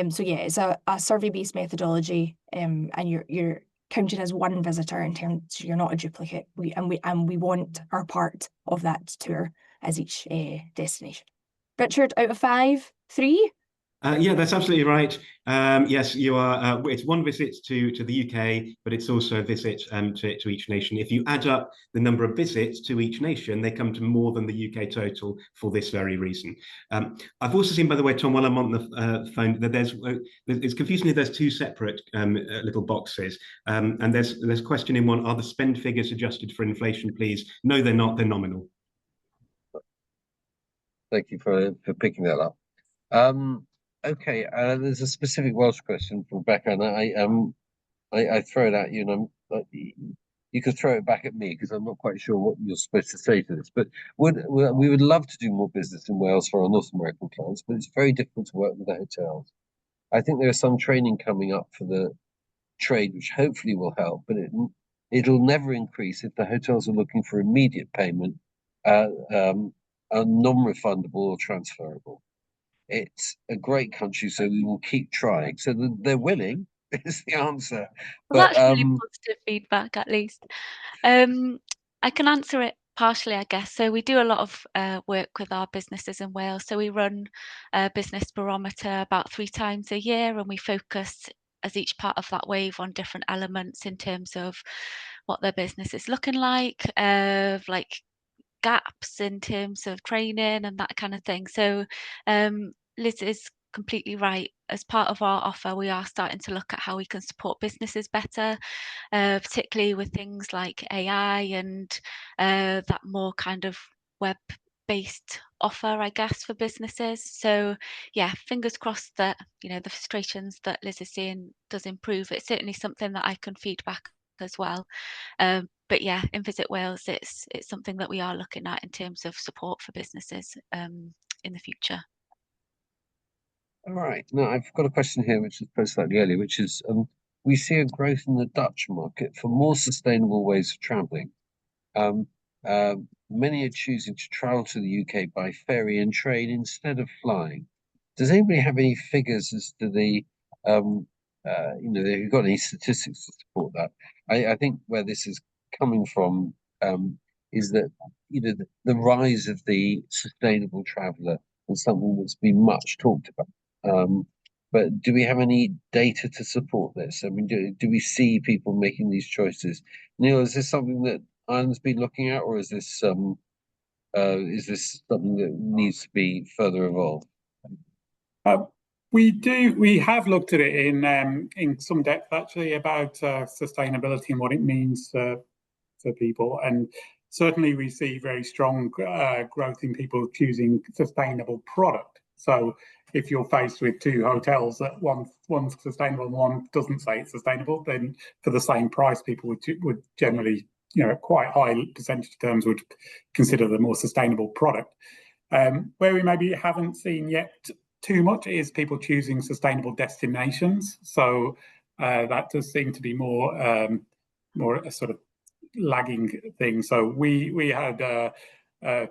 So yeah, it's a survey-based methodology, and you're counted as 1 visitor in terms, so you're not a duplicate. We want our part of that tour as each destination. Richard, out of 5, 3? Yeah, that's absolutely right. Yes, you are. It's 1 visit to the UK, but it's also a visit to each nation. If you add up the number of visits to each nation, they come to more than the UK total for this very reason. I've also seen, by the way, Tom, while I'm on the phone, that it's confusingly there's 2 separate little boxes, and there's a question in one: are the spend figures adjusted for inflation, please? No, they're not. They're nominal. Thank you for picking that up. Okay, there's a specific Welsh question from Rebecca, and I throw it at you, and you could throw it back at me because I'm not quite sure what you're supposed to say to this. But we would love to do more business in Wales for our North American clients, but it's very difficult to work with the hotels. I think there is some training coming up for the trade, which hopefully will help, but it'll never increase if the hotels are looking for immediate payment, non-refundable or transferable. It's a great country, so we will keep trying. So they're willing is the answer. Well, that's really positive feedback, at least. I can answer it partially, I guess. So we do a lot of work with our businesses in Wales. So we run a business barometer about 3 times a year, and we focus as each part of that wave on different elements in terms of what their business is looking like gaps in terms of training and that kind of thing. So Liz is completely right. As part of our offer, we are starting to look at how we can support businesses better, particularly with things like AI and that more kind of web-based offer, I guess, for businesses. So yeah, fingers crossed that the frustrations that Liz is seeing does improve. It's certainly something that I can feed back as well. But yeah, in Visit Wales, it's something that we are looking at in terms of support for businesses in the future. All right. Now, I've got a question here, which was posed slightly earlier, which is, we see a growth in the Dutch market for more sustainable ways of travelling. Many are choosing to travel to the UK by ferry and train instead of flying. Does anybody have any figures as to the, have you got any statistics to support that? I think where this is coming from is that, the rise of the sustainable traveller is something that's been much talked about. But do we have any data to support this? I mean, do we see people making these choices? Neil, is this something that Ireland's been looking at, or is this something that needs to be further evolved? We have looked at it in some depth actually about sustainability and what it means for people, and certainly we see very strong growth in people choosing sustainable product. So if you're faced with 2 hotels that one's sustainable and one doesn't say it's sustainable, then for the same price, people would generally, quite high percentage terms, would consider the more sustainable product. Where we maybe haven't seen yet too much is people choosing sustainable destinations. So that does seem to be more more a sort of lagging thing. So we had a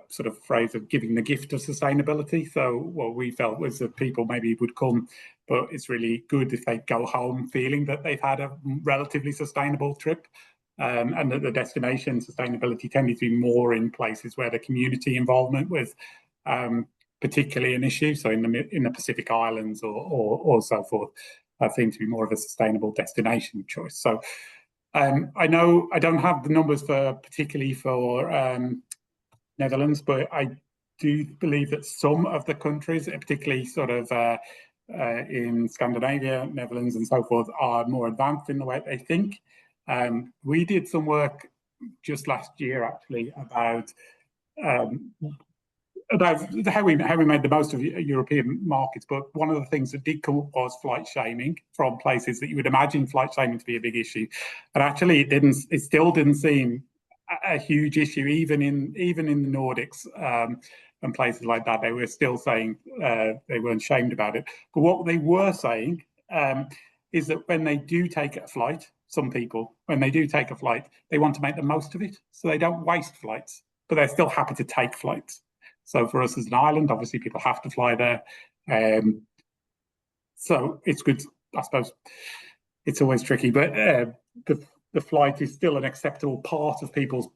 sort of phrase of giving the gift of sustainability. So what we felt was that people maybe would come, but it's really good if they go home feeling that they've had a relatively sustainable trip. And that the destination sustainability tended to be more in places where the community involvement was particularly an issue. So in the Pacific Islands or so forth, that seemed to be more of a sustainable destination choice. So I know I don't have the numbers particularly for Netherlands, but I do believe that some of the countries, particularly sort of in Scandinavia, Netherlands and so forth, are more advanced in the way they think. We did some work just last year actually about how we made the most of European markets, but one of the things that did come up was flight shaming from places that you would imagine flight shaming to be a big issue, and actually it still didn't seem a huge issue even in the Nordics and places like that. They were still saying they weren't shamed about it, but what they were saying is that when they do take a flight, some people, when they do take a flight, they want to make the most of it, so they don't waste flights, but they're still happy to take flights. So for us as an island, obviously people have to fly there. So it's good, I suppose. It's always tricky, but the flight is still an acceptable part of people's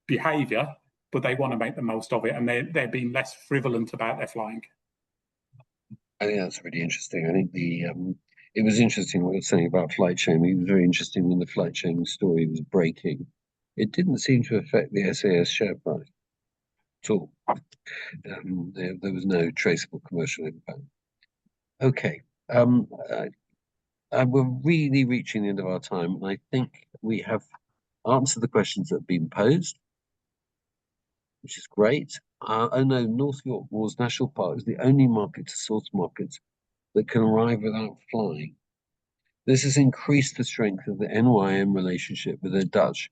behaviour, but they want to make the most of it, and they're being less frivolent about their flying. I think that's really interesting. I think it was interesting what you're saying about flight shaming. It was very interesting when the flight shaming story was breaking. It didn't seem to affect the SAS share price at all. There was no traceable commercial impact. Okay, we're really reaching the end of our time, and I think we have answered the questions that have been posed, which is great. Oh no, North York Moors National Park is the only market to source markets that can arrive without flying. This has increased the strength of the NYM relationship with their Dutch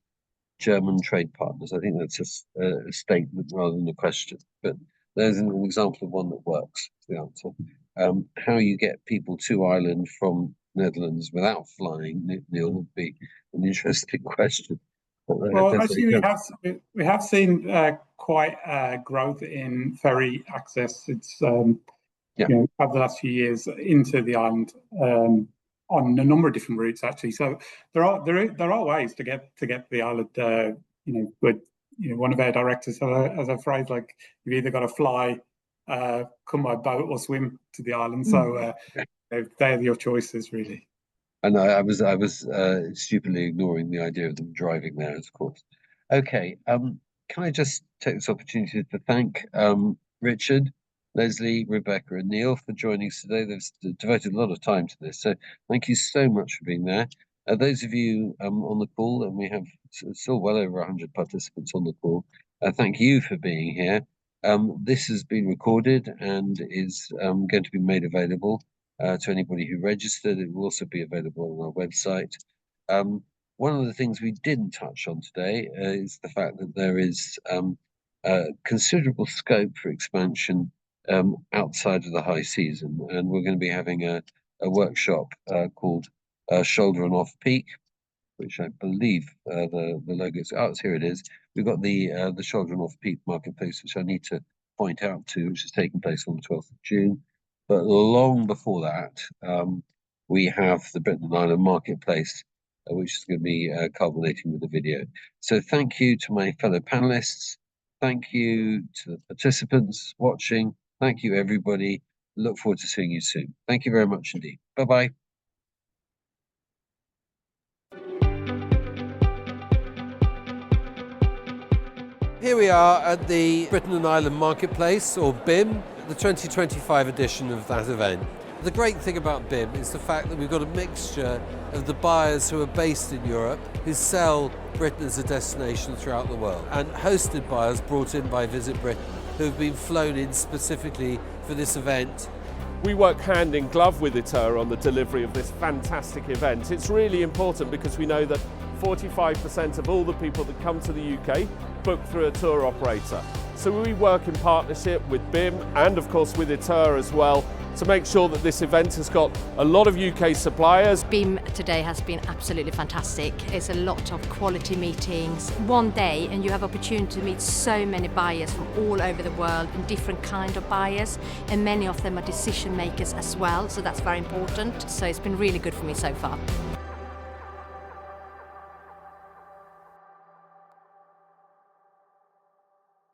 German trade partners. I think that's a statement rather than a question, but there's an example of one that works, is the answer. How you get people to Ireland from Netherlands without flying, Neil, would be an interesting question. Well, actually, we have seen quite growth in ferry access. It's over the last few years into the island on a number of different routes, actually. So there are ways to get to the island. But one of our directors has a phrase like, "You've either got to fly, come by boat, or swim to the island." So they're your choices, really. And I was stupidly ignoring the idea of them driving there, of course. Okay, can I just take this opportunity to thank Richard, Lesley, Rebecca and Neil for joining us today. They've devoted a lot of time to this, so thank you so much for being there. Those of you on the call, and we have still well over 100 participants on the call, thank you for being here. This has been recorded and is going to be made available to anybody who registered. It will also be available on our website. One of the things we didn't touch on today is the fact that there is considerable scope for expansion outside of the high season, and we're going to be having a workshop called Shoulder and Off Peak, which I believe the logo is, here it is. We've got the Shoulder and Off Peak marketplace, which I need to point out to, which is taking place on the 12th of June. But long before that, we have the Britain and Ireland marketplace, which is going to be culminating with a video. So thank you to my fellow panelists. Thank you to the participants watching. Thank you, everybody. Look forward to seeing you soon. Thank you very much indeed. Bye-bye. Here we are at the Britain and Ireland Marketplace, or BIM, the 2025 edition of that event. The great thing about BIM is the fact that we've got a mixture of the buyers who are based in Europe, who sell Britain as a destination throughout the world, and hosted buyers brought in by VisitBritain, who have been flown in specifically for this event. We work hand in glove with ETOA on the delivery of this fantastic event. It's really important because we know that 45% of all the people that come to the UK book through a tour operator. So we work in partnership with BIM and of course with ETOA as well to make sure that this event has got a lot of UK suppliers. BIM today has been absolutely fantastic. It's a lot of quality meetings. One day and you have opportunity to meet so many buyers from all over the world and different kind of buyers, and many of them are decision makers as well, so that's very important. So it's been really good for me so far.